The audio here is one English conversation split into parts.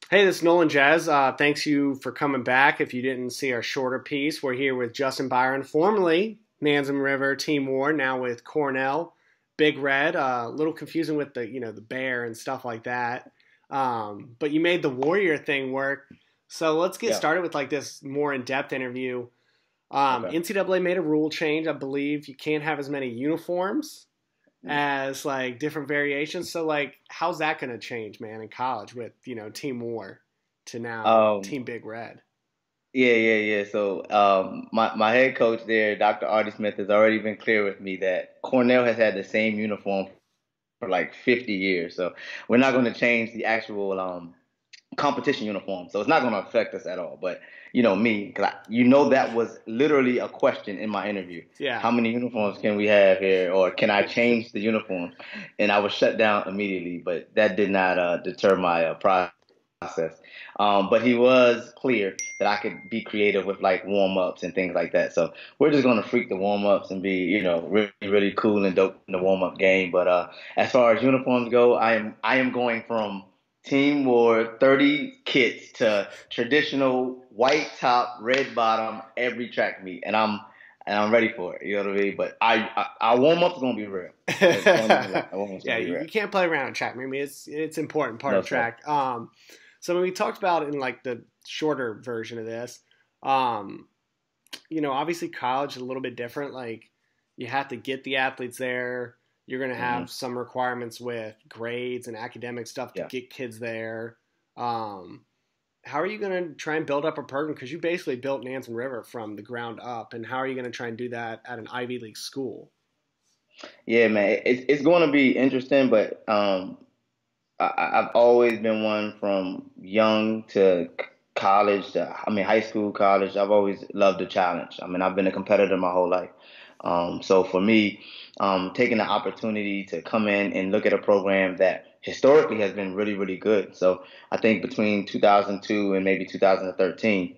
Hey, this is Nolan Jazz. Thanks you for coming back. If you didn't see our shorter piece, we're here with Justin Byron, formerly Nansemond River Team War, now with Cornell, Big Red. A little confusing with the bear and stuff like that. But you made the Warrior thing work. So let's get Yeah. started with like this more in-depth interview. Okay. NCAA made a rule change. I believe you can't have as many uniforms as like different variations. So like, how's that going to change, man, in college with Team War to now Um, Team Big Red? yeah. So, my head coach there, Dr. Artie Smith, has already been clear with me that Cornell has had the same uniform for like 50 years. So we're not going to change the actual competition uniform. So it's not going to affect us at all. But me, because that was literally a question in my interview. Yeah. How many uniforms can we have here, or can I change the uniforms? And I was shut down immediately. But that did not deter my process. But he was clear that I could be creative with like warm ups and things like that. So we're just gonna freak the warm ups and be, really cool and dope in the warm up game. But as far as uniforms go, I am going from Team War 30 kits to traditional white top, red bottom every track meet, and I'm ready for it. You know what I mean? But our warm up's gonna be real. Don't even lie. Our warm up's Yeah, gonna be real. you can't play around track. I mean, it's important part No of sir. track. So when we talked about in like the shorter version of this, um, obviously college is a little bit different. Like you have to get the athletes there. You're going to Hmm. have some requirements with grades and academic stuff to Yeah. get kids there. Um, how are you going to try and build up a program? Because you basically built Nansen River from the ground up, and how are you going to try and do that at an Ivy League school? Yeah, man, it's going to be interesting, but I've always been one from young to college to, I mean, high school, college. I've always loved the challenge. I mean, I've been a competitor my whole life. So for me, taking the opportunity to come in and look at a program that historically has been really, really good. So I think between 2002 and maybe 2013,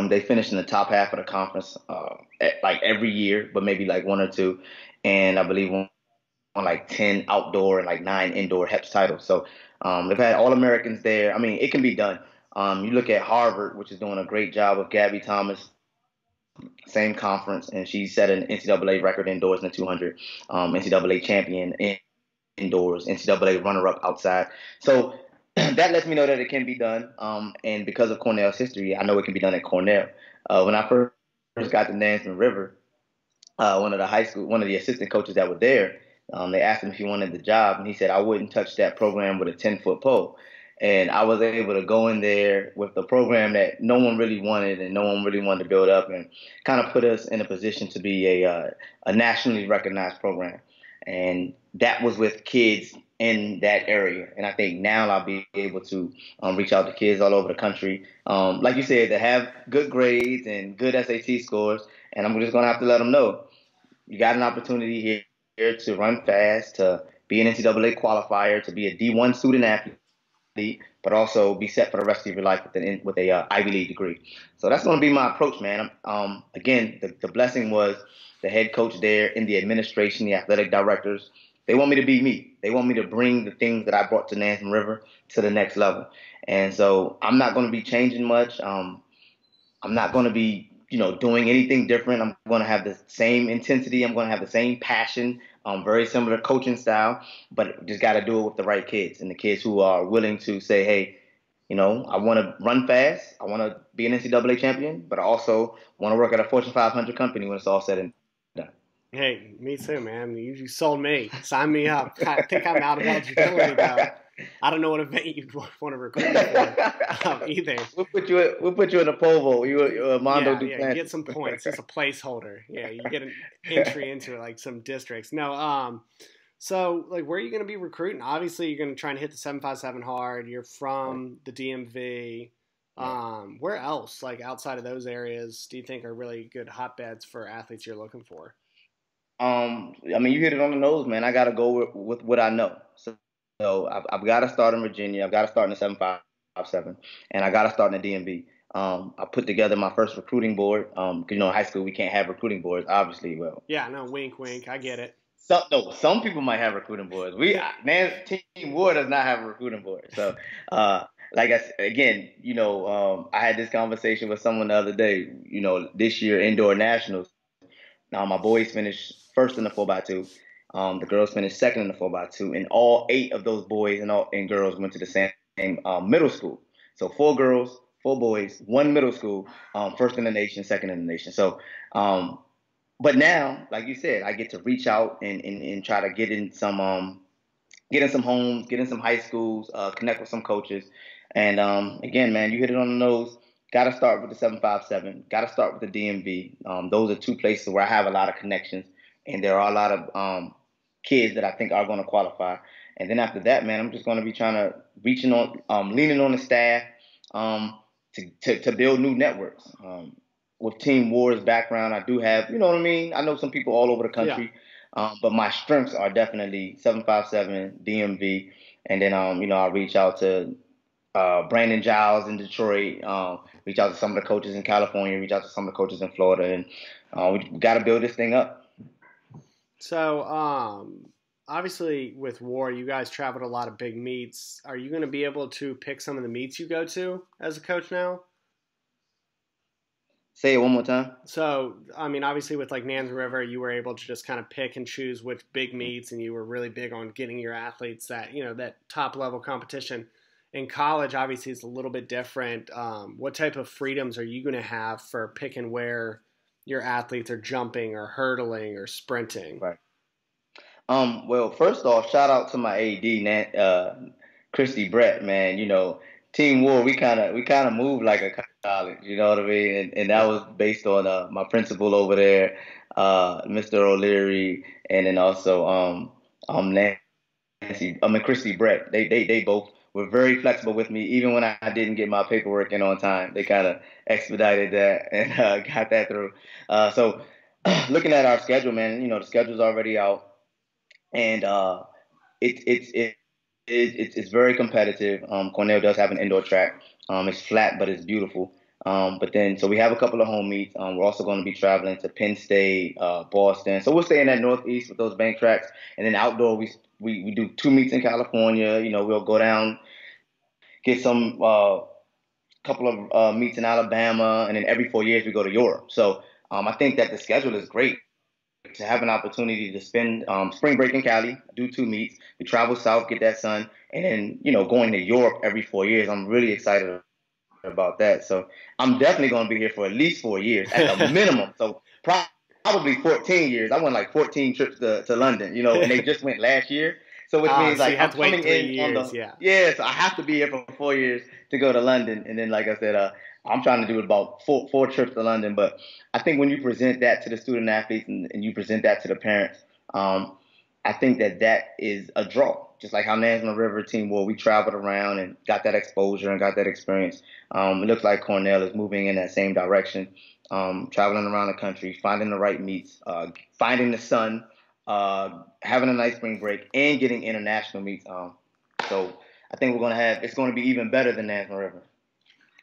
they finished in the top half of the conference, like every year, but maybe like one or two. And I believe on like 10 outdoor and like 9 indoor HEPS titles. So they've had All Americans there. I mean, it can be done. You look at Harvard, which is doing a great job of Gabby Thomas, same conference, and she set an NCAA record indoors in the 200, NCAA champion indoors, NCAA runner up outside. So that lets me know that it can be done. And because of Cornell's history, I know it can be done at Cornell. When I first got to Nansemond River, one of the assistant coaches that were there, they asked him if he wanted the job, and he said I wouldn't touch that program with a 10-foot pole. And I was able to go in there with the program that no one really wanted and no one really wanted to build up, and kind of put us in a position to be a nationally recognized program. And that was with kids in that area. And I think now I'll be able to reach out to kids all over the country, like you said, that have good grades and good SAT scores. And I'm just gonna have to let them know you got an opportunity here to run fast, to be an NCAA qualifier, to be a D1 student athlete, but also be set for the rest of your life with a Ivy League degree. So that's going to be my approach, man. Again, the blessing was the head coach there, in the administration, the athletic directors. They want me to be me. They want me to bring the things that I brought to Nansemond River to the next level. And so I'm not going to be changing much. I'm not going to be, doing anything different. I'm going to have the same intensity. I'm going to have the same passion. Very similar coaching style, but just got to do it with the right kids and the kids who are willing to say, hey, I want to run fast. I want to be an NCAA champion, but I also want to work at a Fortune 500 company when it's all said and done. Hey, me too, man. You sold me. Sign me up. I think I'm out of eligibility though. I don't know what event you'd want to recruit me for either. We'll put you in a pole vault. You Mondo Yeah, get Duplantis. some points. It's a placeholder. Yeah, you get an entry into like some districts. No, so like where are you going to be recruiting? Obviously, you're going to try and hit the 757 hard. You're from the DMV. Yeah. Where else, like outside of those areas, do you think are really good hotbeds for athletes you're looking for? I mean, you hit it on the nose, man. I got to go with what I know. So I've got to start in Virginia. I've got to start in the 757, and I got to start in the DMV. I put together my first recruiting board. 'Cause, in high school we can't have recruiting boards, obviously. Well, Yeah, no, wink, wink. I get it. some people might have recruiting boards. Man, Team War does not have a recruiting board. So like again, I had this conversation with someone the other day. This year indoor nationals. Now my boys finished first in the 4x2. The girls finished second in the 4x2, and all 8 of those boys and girls went to the same middle school. So 4 girls, 4 boys, 1 middle school, first in the nation, second in the nation. So, but now, like you said, I get to reach out and try to get in some homes, get in some high schools, connect with some coaches. And again, man, you hit it on the nose. Got to start with the 757. Got to start with the DMV. Those are 2 places where I have a lot of connections, and there are a lot of kids that I think are going to qualify. And then after that, man, I'm just going to be trying to leaning on the staff to build new networks. With Team War's background, I do have, you know what I mean? I know some people all over the Yeah. country. But my strengths are definitely 757, DMV, and then I'll reach out to Brandon Giles in Detroit, reach out to some of the coaches in California, reach out to some of the coaches in Florida, and we got to build this thing up. So, obviously with War, you guys traveled a lot of big meets. Are you going to be able to pick some of the meets you go to as a coach now? Say it one more time. So, I mean, obviously with like Nansen River, you were able to just kind of pick and choose which big meets, and you were really big on getting your athletes that top level competition. In college, obviously, it's a little bit different. What type of freedoms are you going to have for picking where your athletes are jumping or hurdling or sprinting? Right. Well, first off, shout out to my AD, Christy Brett, man. Team War, we kind of move like a college. You know what I mean? And that Yeah. was based on my principal over there, Mr. O'Leary, and then also Nancy, Christy Brett. They both were very flexible with me, even when I didn't get my paperwork in on time. They kind of expedited that and got that through. So looking at our schedule, man, the schedule's already out, and it's very competitive. Cornell does have an indoor track. It's flat, but it's beautiful. But then, so we have a couple of home meets. We're also going to be traveling to Penn State, Boston. So we'll stay in that Northeast with those bank tracks. And then outdoor, we do 2 meets in California. We'll go down, get some couple of meets in Alabama, and then every 4 years we go to Europe. So I think that the schedule is great to have an opportunity to spend spring break in Cali, do 2 meets, we travel south, get that sun, and then going to Europe every 4 years. I'm really excited about that. So I'm definitely going to be here for at least 4 years at the minimum. So probably 14 years. I went like 14 trips to London, and they just went last year. So which means So you like have I'm to wait coming 3 in on years, the yeah. so I have to be here for 4 years to go to London, and then like I said, I'm trying to do about four trips to London. But I think when you present that to the student athletes and you present that to the parents, I think that is a draw. Just like how National River Team War, we traveled around and got that exposure and got that experience. It looks like Cornell is moving in that same direction, traveling around the country, finding the right meets, finding the sun, having a nice spring break, and getting international meets. So I think it's going to be even better than National River.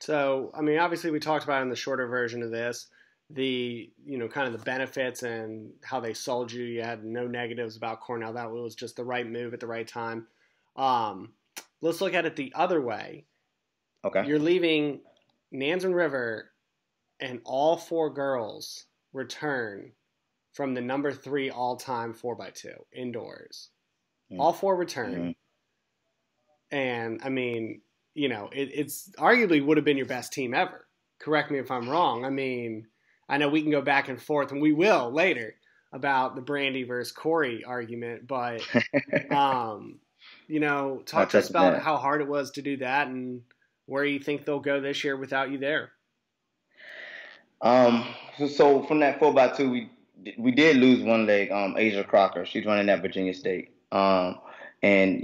So, I mean, obviously we talked about in the shorter version of this, kind of the benefits and how they sold you. You had no negatives about Cornell. That was just the right move at the right time. Let's look at it the other way. Okay. You're leaving Nansen River, and all 4 girls return from the number 3 all-time 4x2 indoors. Mm-hmm. All 4 return. Mm-hmm. And, I mean, it's arguably would have been your best team ever. Correct me if I'm wrong. I mean, I know we can go back and forth, and we will later, about the Brandi versus Cory argument, but, talk to us about how hard it was to do that and where you think they'll go this year without you there. So from that 4x2, we did lose one leg. Asia Crocker, she's running at Virginia State. And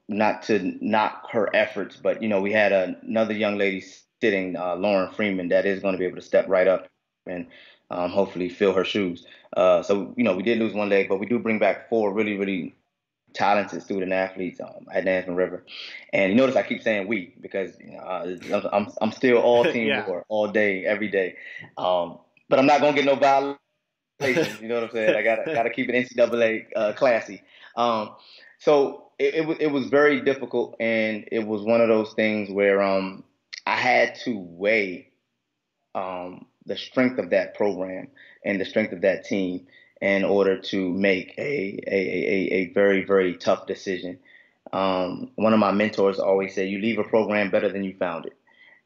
not to knock her efforts, but we had another young lady sitting, Lauren Freeman, that is going to be able to step right up and hopefully fill her shoes. So we did lose one leg, but we do bring back 4 really, really talented student athletes at Nansen River. And you notice I keep saying we because I'm still all Team War all day, every day. But I'm not gonna get no violations. You know what I'm saying? I gotta keep it NCAA classy. So it was very difficult, and it was one of those things where I had to weigh the strength of that program and the strength of that team in order to make a very, very tough decision. One of my mentors always said, "You leave a program better than you found it."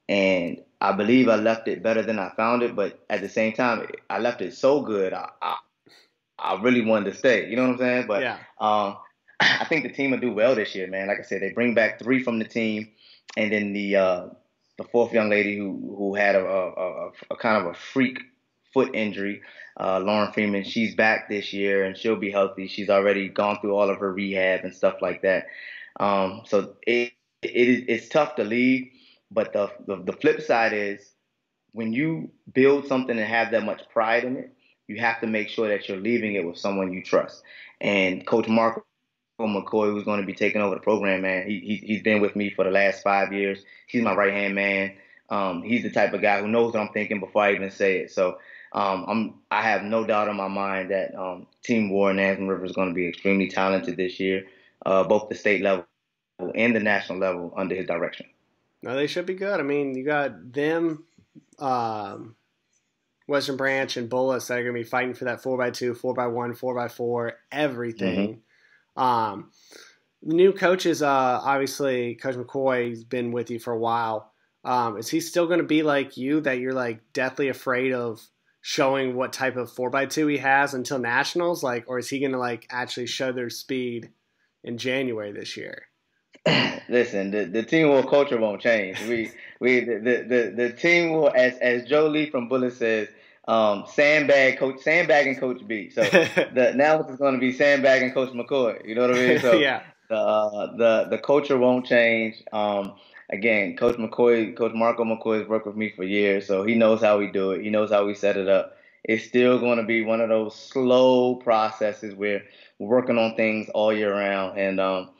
And I believe I left it better than I found it, but at the same time, I left it so good. I really wanted to stay. You know what I'm saying? But Yeah. I think the team will do well this year, man. Like I said, they bring back three from the team, and then the fourth young lady who had a kind of a freak foot injury, Lauren Freeman. She's back this year, and she'll be healthy. She's already gone through all of her rehab and stuff like that. So it's tough to leave, but the flip side is when you build something and have that much pride in it, you have to make sure that you're leaving it with someone you trust. And Coach McCoy, who's going to be taking over the program, man, he's been with me for the last 5 years. He's my right hand man. He's the type of guy who knows what I'm thinking before I even say it. So I have no doubt in my mind that Team War and Nansemond River is going to be extremely talented this year, both the state level and the national level under his direction. No, they should be good. I mean, you got them, Western Branch, and Bullis that are going to be fighting for that 4x2, 4x1, 4x4, everything. The new coaches, obviously, Coach McCoy's been with you for a while. Is he still going to be like you, that you're like deathly afraid of showing what type of 4x2 he has until nationals? Like, or is he going to like actually show their speed in January this year? Listen, the team war culture won't change. The team will, as Joe Lee from Bullet says, sandbagging Coach B. So now it's going to be sandbagging Coach McCoy. You know what I mean? So yeah. The culture won't change. Again, Coach Marco McCoy has worked with me for years, so he knows how we do it. He knows how we set it up. It's still going to be one of those slow processes where we're working on things all year round, and don't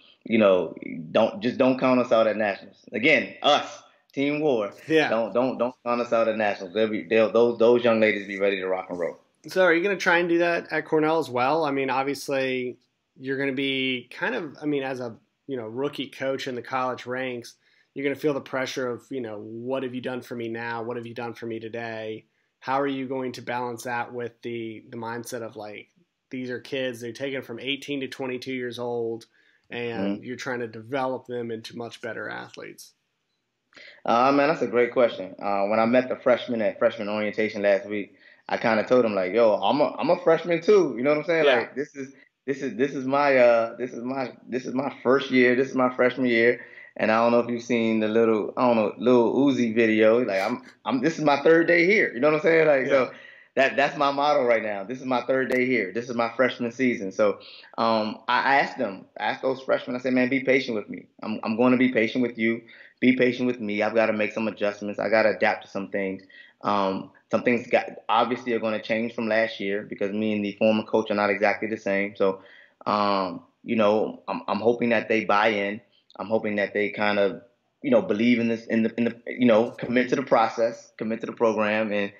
count us out at nationals. Again, us, Team War. Yeah. Don't count us out at nationals. Those young ladies be ready to rock and roll. So are you going to try and do that at Cornell as well? I mean, obviously you're going to be kind of, I mean, as a, rookie coach in the college ranks, you're going to feel the pressure of, what have you done for me now? What have you done for me today? How are you going to balance that with the mindset of like, these are kids, they're taken from 18 to 22 years old, and you're trying to develop them into much better athletes? Man, that's a great question. When I met the freshmen at freshman orientation last week, I kind of told them like, "Yo, I'm a freshman too." You know what I'm saying? Yeah. Like this is my first year. This is my freshman year, and I don't know if you've seen the little Uzi video. Like this is my third day here. You know what I'm saying? Like so. That's my motto right now. This is my third day here. This is my freshman season. So I asked those freshmen, I said, man, be patient with me. I'm going to be patient with you. Be patient with me. I've got to make some adjustments. I got to adapt to some things. Some things obviously are going to change from last year because me and the former coach are not exactly the same. So, I'm hoping that they buy in. I'm hoping that they kind of, believe in this, commit to the process, commit to the program. And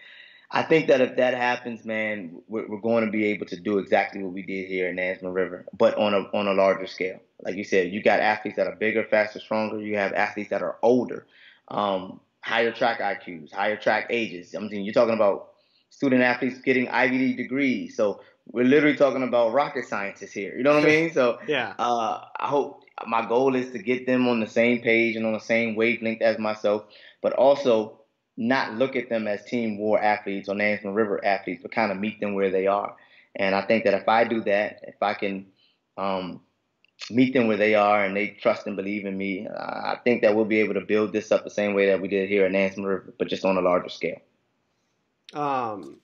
I think that if that happens, man, we're going to be able to do exactly what we did here in Nansemond River, but on a larger scale. Like you said, you got athletes that are bigger, faster, stronger. You have athletes that are older, higher track IQs, higher track ages. I mean, you're talking about student athletes getting Ivy League degrees. So we're literally talking about rocket scientists here. You know what I mean? So yeah. I hope my goal is to get them on the same page and on the same wavelength as myself, but also not look at them as Team War athletes or Nansemond River athletes, but kind of meet them where they are. And I think that if I do that, if I can meet them where they are and they trust and believe in me, I think that we'll be able to build this up the same way that we did here at Nansemond River, but just on a larger scale.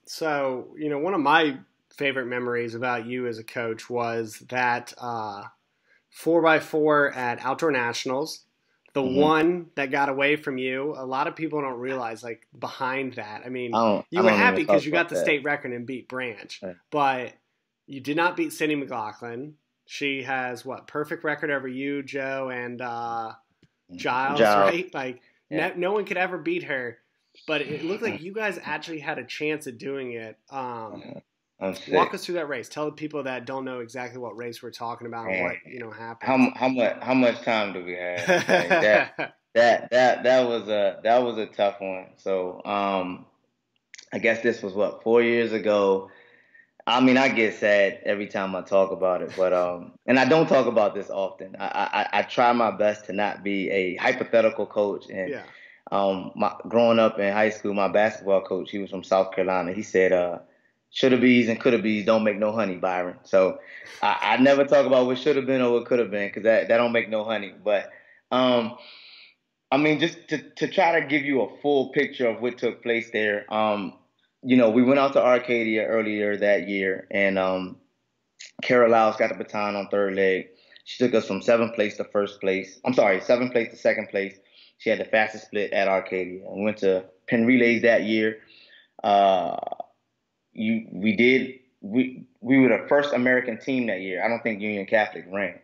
So, one of my favorite memories about you as a coach was that 4x4 at Outdoor Nationals. The one that got away from you, a lot of people don't realize, like, behind that. I mean, you were happy because you got the state record and beat Branch, but you did not beat Sydney McLaughlin. She has, perfect record over you, Joe, and Giles, right? Like, no one could ever beat her, but it looked like you guys actually had a chance at doing it. I'm Walk sick. us through that race. Tell the people that don't know exactly what race we're talking about and Man, what happened. how much time do we have? Like that was a tough one. So I guess this was what 4 years ago. I mean, I get sad every time I talk about it, but and I don't talk about this often. I try my best to not be a hypothetical coach. And Yeah. growing up in high school, my basketball coach, he was from South Carolina. He said, "Shoulda bees and coulda bees don't make no honey, Byron." So I never talk about what should have been or what could have been because that don't make no honey. But um, I mean, just to try to give you a full picture of what took place there. We went out to Arcadia earlier that year, and Carol Lyles got the baton on third leg. She took us from seventh place to first place. I'm sorry, seventh place to second place. She had the fastest split at Arcadia. We went to Penn Relays that year. Uh, we were the first American team that year. I don't think Union Catholic ran.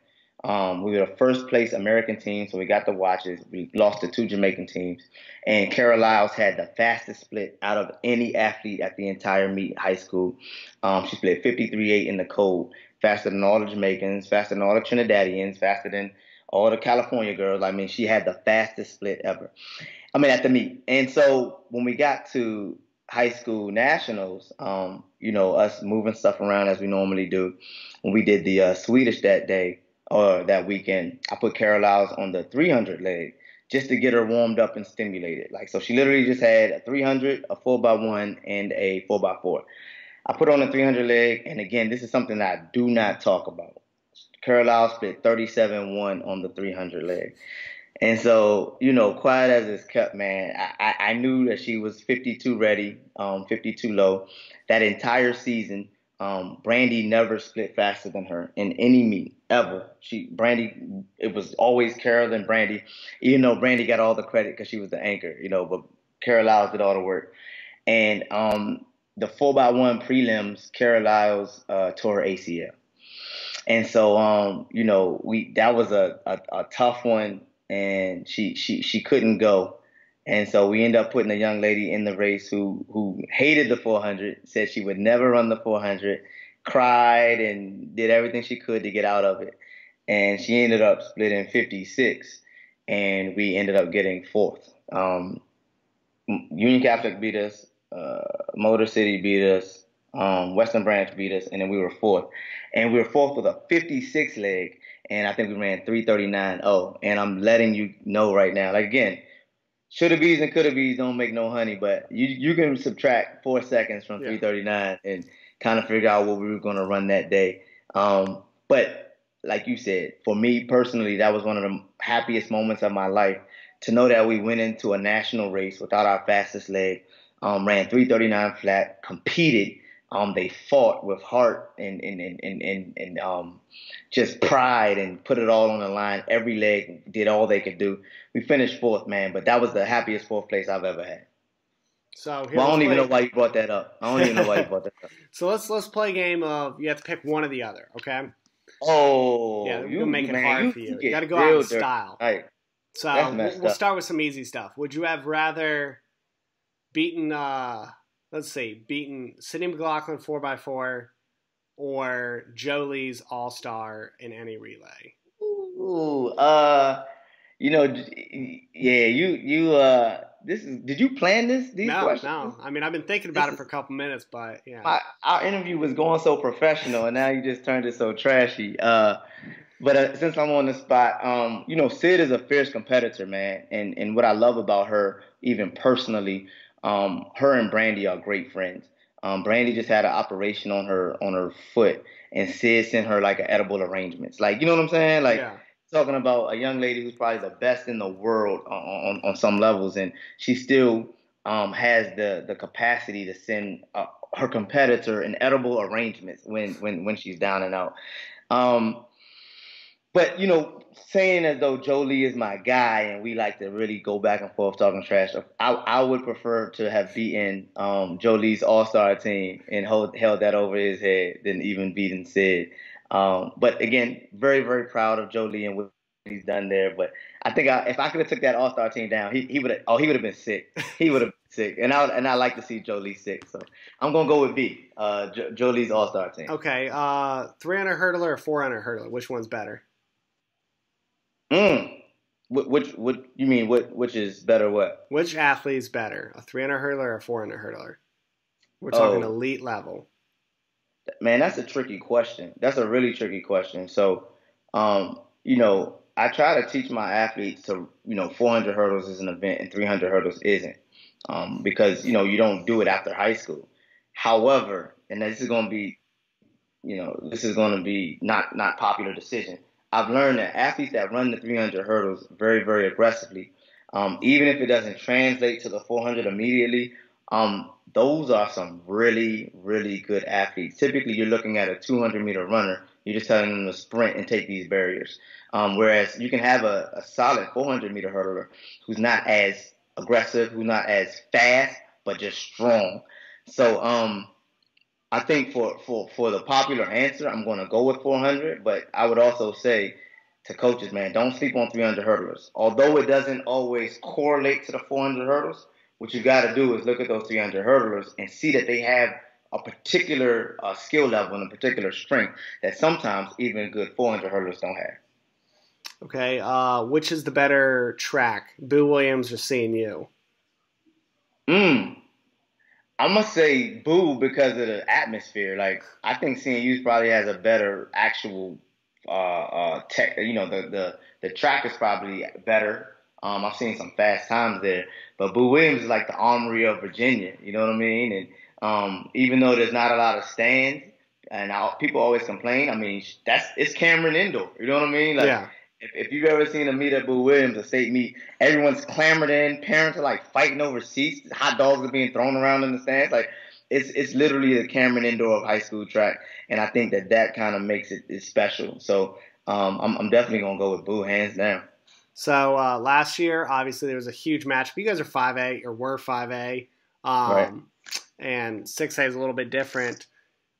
We were the first place American team, so we got the watches. We lost to two Jamaican teams, and Carol Lyles had the fastest split out of any athlete at the entire meet high school. She split 53.8 in the cold, faster than all the Jamaicans, faster than all the Trinidadians, faster than all the California girls. I mean, she had the fastest split ever. I mean, at the meet. And so when we got to high school nationals, us moving stuff around as we normally do, when we did the Swedish that day or that weekend, I put Carol Lyles on the 300 leg just to get her warmed up and stimulated. Like, so she literally just had a 300, a 4x1, and a 4x4. I put on a 300 leg, and again, this is something that I do not talk about. Carol Lyles split 37-1 on the 300 leg. And so, quiet as it's kept, man, I knew that she was 52 ready, 52 low. That entire season, Brandi never split faster than her in any meet ever. Brandi, it was always Carol and Brandi, even though Brandi got all the credit because she was the anchor, but Carol Lyles did all the work. And the 4x1 prelims, Carol Lyles tore her ACL. And so, that was a tough one, and she couldn't go, and so we ended up putting a young lady in the race who hated the 400, said she would never run the 400, cried and did everything she could to get out of it, and she ended up splitting 56, and we ended up getting fourth. Union Catholic beat us, Motor City beat us, Western Branch beat us, and then we were fourth. And we were fourth with a 56 leg, and I think we ran 3:39.0. And I'm letting you know right now, like again, shoulda bees and coulda bees don't make no honey, but you can subtract 4 seconds from Yeah. 3:39 and kind of figure out what we were going to run that day. But like you said, for me personally, that was one of the happiest moments of my life to know that we went into a national race without our fastest leg, ran 3:39 flat, competed. They fought with heart and just pride and put it all on the line. Every leg did all they could do. We finished fourth, man, but that was the happiest fourth place I've ever had. So here, Well, I let's don't even know play. why you brought that up. I don't even know why you brought that up. So let's play a game of you have to pick one or the other. Okay. Yeah, Oh, we're gonna make it hard for you you. You got get to go out in real dirty. style. Like, that's So messed we'll up. start with some easy stuff. Would you have rather beaten let's see, beaten Sydney McLaughlin 4x4 or Jolie's All Star in any relay? Ooh, yeah, did you plan these No, questions? no. I mean, I've been thinking about This it for is a couple minutes, but yeah. our interview was going so professional, and now you just turned it so trashy. But since I'm on the spot, Sid is a fierce competitor, man, and what I love about her, even personally, her and Brandi are great friends. Brandi just had an operation on her foot, and Sid sent her like an edible arrangements, like you know what I'm saying, like Yeah. talking about a young lady who's probably the best in the world on some levels, and she still has the capacity to send her competitor an edible arrangements when she's down and out. Um, but saying as though Jolie is my guy and we like to really go back and forth talking trash, I would prefer to have beaten Jolie's All Star team and held that over his head than even beating Sid. But again, very very proud of Jolie and he's done there. But I think if I could have took that All Star team down, he would have. Oh, he would have been sick. He would have been sick. And I like to see Jolie sick. So I'm gonna go with B. Jolie's All Star team. Okay, 300 hurdler or 400 hurdler? Which one's better? Mm. Which you mean? Which is better? What? Which athlete's better, a 300 hurdler or a 400 hurdler? We're talking Oh, elite level. man, that's a tricky question. That's a really tricky question. So, I try to teach my athletes to, 400 hurdles is an event and 300 hurdles isn't, because you don't do it after high school. However, and this is going to be not popular decision. I've learned that athletes that run the 300 hurdles very, very aggressively, even if it doesn't translate to the 400 immediately, those are some really, really good athletes. Typically, you're looking at a 200-meter runner. You're just telling them to sprint and take these barriers. Whereas you can have a solid 400-meter hurdler who's not as aggressive, who's not as fast, but just strong. So, I think for the popular answer, I'm going to go with 400, but I would also say to coaches, man, don't sleep on 300 hurdlers. Although it doesn't always correlate to the 400 hurdles, what you got to do is look at those 300 hurdlers and see that they have a particular skill level and a particular strength that sometimes even good 400 hurdlers don't have. Okay, which is the better track, Boo Williams or CNU? Mm. I'm gonna say Boo because of the atmosphere. Like I think CNU probably has a better actual tech. The track is probably better. I've seen some fast times there, but Boo Williams is like the Armory of Virginia. You know what I mean? And even though there's not a lot of stands, and people always complain. I mean, it's Cameron Indoor. You know what I mean? Like Yeah. if you've ever seen a meet at Boo Williams, a state meet, everyone's clamored in. Parents are like fighting over seats. Hot dogs are being thrown around in the stands. Like it's literally the Cameron Indoor of high school track, and I think that kind of makes it special. So I'm definitely gonna go with Boo hands down. So last year, obviously, there was a huge matchup. You guys are 5A or were 5A, Right. and 6A is a little bit different.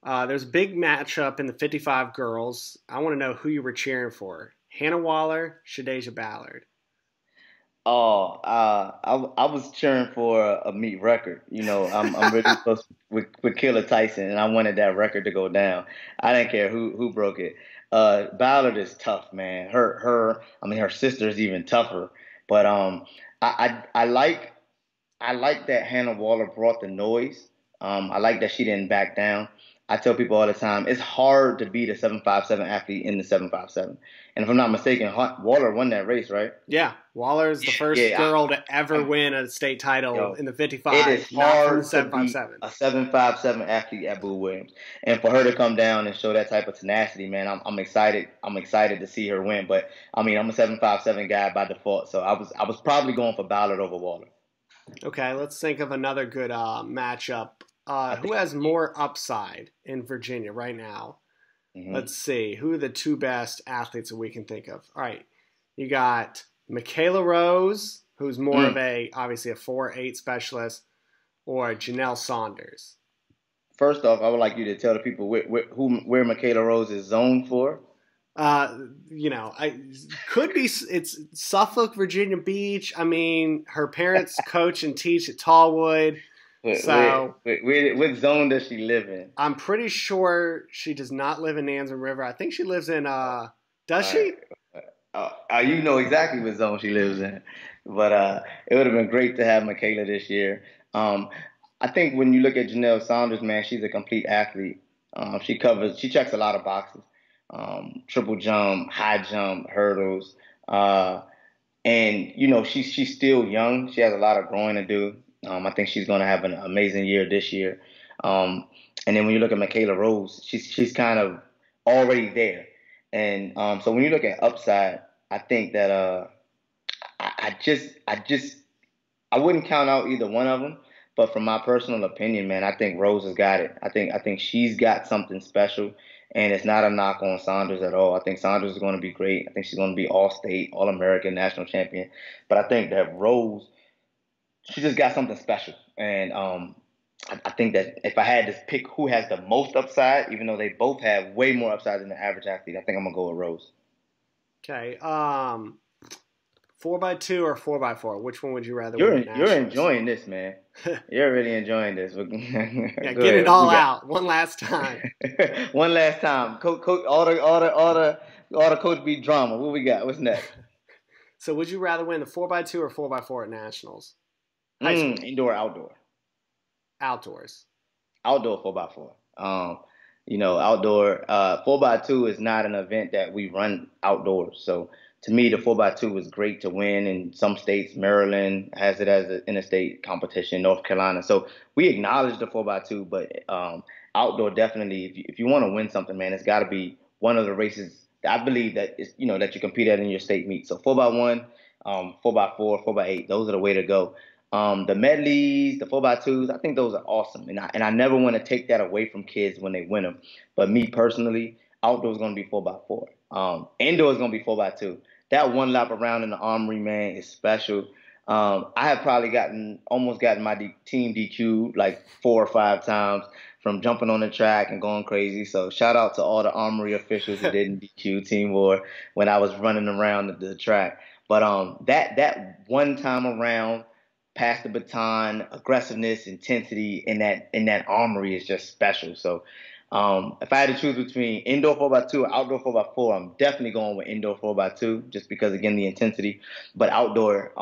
There's a big matchup in the 55 girls. I want to know who you were cheering for. Hannah Waller, Shadeja Ballard. Oh, I was cheering for a meat record. I'm really close with Killer Tyson, and I wanted that record to go down. I didn't care who broke it. Ballard is tough, man. Her sister is even tougher. But I like that Hannah Waller brought the noise. I like that she didn't back down. I tell people all the time, it's hard to beat a 757 athlete in the 757. And if I'm not mistaken, Waller won that race, right? Yeah, Waller is the first Yeah, girl to ever I'm, win a state title yo, in the it 55, is not from the hard to beat 757. a 757 athlete at Boo Williams. And for her to come down and show that type of tenacity, man, I'm excited. I'm excited to see her win. But I mean, I'm a 757 guy by default, so I was probably going for Ballard over Waller. Okay, let's think of another good matchup. I Who think. has more upside in Virginia right now? Hmm. Let's see. Who are the two best athletes that we can think of? All right. You got Makayla Rose, who's more of obviously a 4-8 specialist, or Janel Saunders. First off, I would like you to tell the people where Makayla Rose is zoned for. I could be. It's Suffolk, Virginia Beach. I mean, her parents coach and teach at Tallwood, so What zone does she live in? I'm pretty sure she does not live in Nansemond River. I think she lives in. Does All right. she? You know exactly what zone she lives in. But it would have been great to have Makayla this year. Um, I think when you look at Janelle Saunders, man, she's a complete athlete. She checks a lot of boxes. Triple jump, high jump, hurdles. Uh, and she's still young. She has a lot of growing to do. I think she's going to have an amazing year this year. Um, and then when you look at Makayla Rose, she's kind of already there. And so when you look at upside, I think that I wouldn't count out either one of them. But from my personal opinion, man, I think Rose has got it. I think she's got something special, and it's not a knock on Saunders at all. I think Saunders is going to be great. I think she's going to be All State, All American, national champion. But I think that Rose, she just got something special, and I think that if I had to pick who has the most upside, even though they both have way more upside than the average athlete, I think I'm gonna go with Rose. Okay. 4x2 or 4x4? Which one would you rather win at You're nationals? enjoying this, man. You're really enjoying this. Go Yeah, get it ahead. What all we got? out one last time. One last time. All the coach beat drama. What we got? What's next? So, would you rather win the 4x2 or 4x4 at nationals? High school, Indoor, outdoor. outdoors. Outdoor 4x4. Outdoor 4x2 is not an event that we run outdoors. So to me, the 4x2 is great to win. In some states, Maryland has it as an interstate competition, North Carolina. So we acknowledge the 4x2, but outdoor definitely. If you want to win something, man, it's got to be one of the races. I believe that is that you compete at in your state meet. So 4x1, 4x4, 4x8, those are the way to go. The medleys, the 4x2s, I think those are awesome. And I never want to take that away from kids when they win them. But me personally, outdoor is going to be 4x4. Indoor is going to be 4x2. That one lap around in the armory, man, is special. I have probably almost gotten my team DQ like 4 or 5 times from jumping on the track and going crazy. So shout out to all the armory officials who didn't DQ Team War when I was running around the track. But that one time around, pass the baton, aggressiveness, intensity in that armory is just special. So if I had to choose between indoor 4x2 or outdoor 4x4, I'm definitely going with indoor 4x2 just because again the intensity. But outdoor,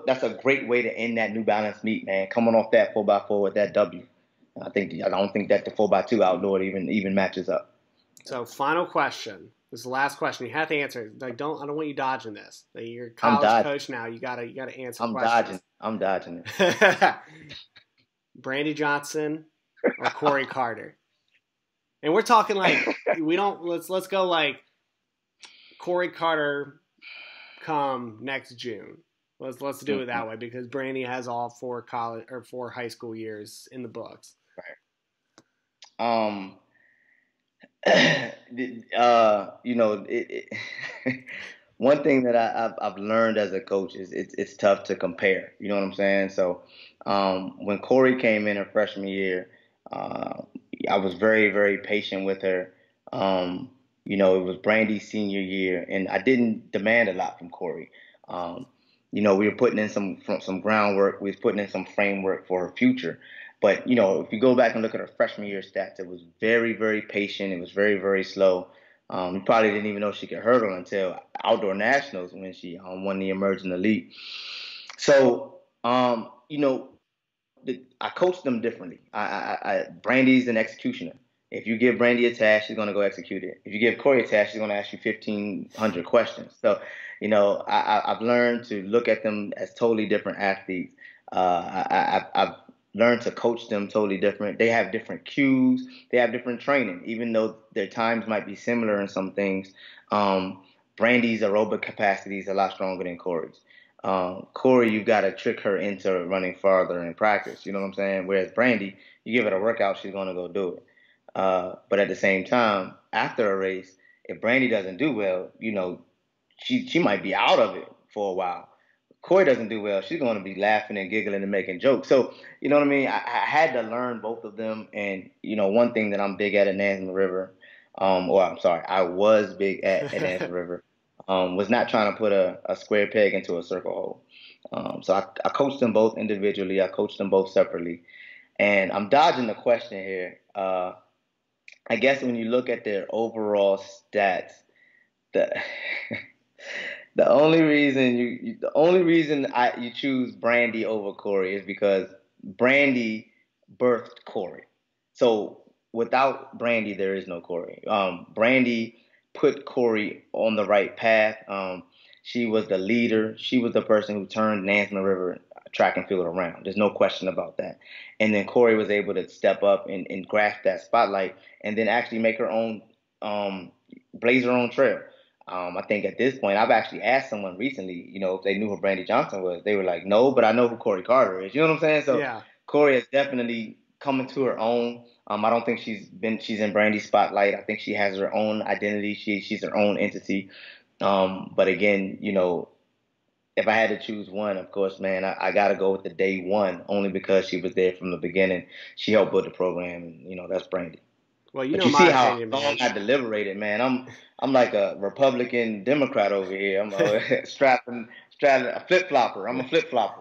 that's a great way to end that New Balance meet, man. Coming off that 4x4 with that W. I don't think that the 4x2 outdoor even matches up. So, final question. This is the last question. You have to answer. Like, I don't want you dodging this. Like, you're a I'm college dodging. coach now. You gotta answer I'm questions. dodging. I'm dodging it. Brandi Johnson or Cory Carter? And we're talking like let's go like Cory Carter come next June. Let's do it that way because Brandi has all 4 college or 4 high school years in the books. Right. One thing that I've learned as a coach is it's tough to compare. You know what I'm saying? So when Cory came in her freshman year, uh, I was very, very patient with her. It was Brandy's senior year, and I didn't demand a lot from Cory. Um, we were putting in some groundwork. We was putting in some framework for her future. But if you go back and look at her freshman year stats, it was very, very patient. It was very, very slow. You probably didn't even know she could hurdle until outdoor nationals when she won the emerging elite. So, I coach them differently. Brandy's an executioner. If you give Brandi a task, she's gonna go execute it. If you give Cory a task, she's gonna ask you 1,500 questions. So, I've learned to look at them as totally different athletes. I've learned to coach them totally different. They have different cues. They have different training, even though their times might be similar in some things. Brandy's aerobic capacity is a lot stronger than Cory's. Cory, you've got to trick her into running farther in practice. You know what I'm saying? Whereas Brandi, you give it a workout, she's going to go do it. But at the same time, after a race, if Brandi doesn't do well, she might be out of it for a while. Cory doesn't do well, she's going to be laughing and giggling and making jokes. So, you know what I mean? I had to learn both of them. And, one thing that I'm big at Nansemond River, or I'm sorry, I was big at Nansemond River, was not trying to put a square peg into a circle hole. So I coached them both individually. I coached them both separately. And I'm dodging the question here. I guess when you look at their overall stats, the the only reason you choose Brandi over Cory is because Brandi birthed Cory. So without Brandi, there is no Cory. Brandi put Cory on the right path. She was the leader. She was the person who turned Nansemond River track and field around. There's no question about that. And then Cory was able to step up and grasp that spotlight and then actually make her own, blaze her own trail. I think at this point, I've actually asked someone recently, if they knew who Brandi Johnson was. They were like, no, but I know who Cory Carter is. You know what I'm saying? So yeah. Cory has definitely come into her own. I don't think she's in Brandi's spotlight. I think she has her own identity. She's her own entity. But again, if I had to choose one, of course, man, I got to go with the day one, only because she was there from the beginning. She helped build the program, and that's Brandi. Well, you But know you see my how opinion, long man. I deliberated, man. I'm like a Republican Democrat over here. I'm a strapping a flip flopper. I'm a flip flopper.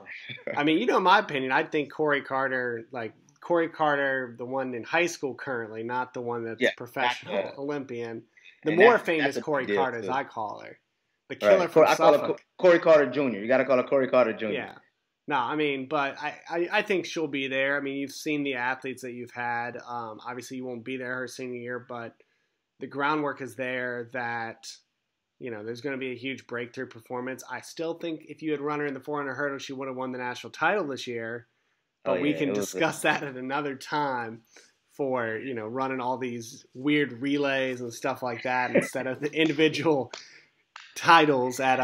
I mean, you know my opinion. I think Corey Carter, the one in high school currently, not the one that's Yeah, not professional the, Olympian. The and more that's famous a big Corey deal Carter, as too. I call her, the killer Right. from I call her Suffolk. Corey Carter Jr. You got to call her Corey Carter Jr. Yeah. No, I mean, but I think she'll be there. I mean, you've seen the athletes that you've had. Obviously, you won't be there her senior year, but the groundwork is there that, there's going to be a huge breakthrough performance. I still think if you had run her in the 400 hurdle, she would have won the national title this year. Oh But we yeah, can it was. discuss that at another time for, running all these weird relays and stuff like that instead of the individual titles at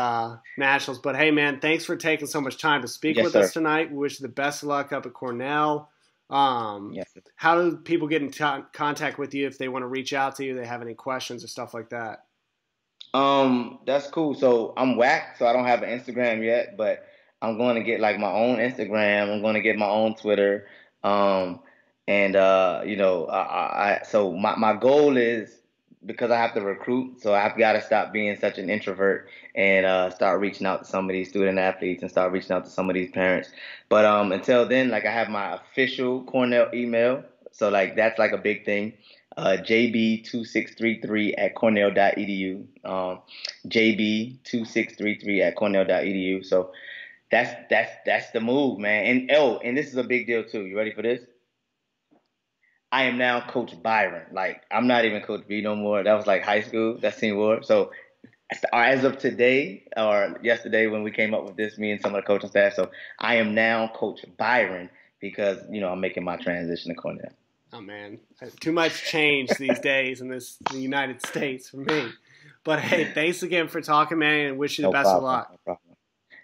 nationals. But hey, man, thanks for taking so much time to speak Yes, with us sir. tonight. We wish you the best of luck up at Cornell. Yes. How do people get in contact with you if they want to reach out to you? They have any questions or stuff like that? That's cool. So I'm whack, so I don't have an Instagram yet, but I'm going to get like my own Instagram. I'm going to get my own Twitter. Um, and so my goal is because I have to recruit, so I've got to stop being such an introvert and start reaching out to some of these student athletes and start reaching out to some of these parents. But until then, like I have my official Cornell email, so like that's like a big thing. JB2633 at cornell.edu. JB2633 at cornell.edu. So that's the move, man. And this is a big deal too. You ready for this? I am now Coach Byron. Like I'm not even Coach B no more. That was like high school. That's senior. So as of today or yesterday when we came up with this, me and some of the coaching staff. So I am now Coach Byron because I'm making my transition to Cornell. Oh man, too much change these days in the United States for me. But hey, thanks again for talking, man, and wish you the No best of problem. luck. No problem.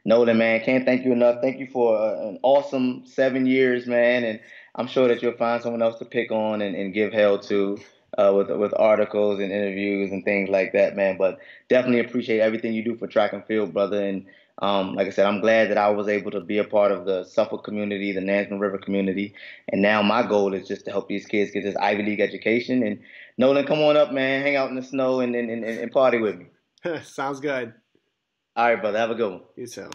Nolan, man, can't thank you enough. Thank you for an awesome 7 years, man. And I'm sure that you'll find someone else to pick on and give hell to with articles and interviews and things like that, man. But definitely appreciate everything you do for track and field, brother. And like I said, I'm glad that I was able to be a part of the Suffolk community, the Nansemond River community. And now my goal is just to help these kids get this Ivy League education. And Nolan, come on up, man. Hang out in the snow and party with me. Sounds good. All right, brother. Have a good one. You too.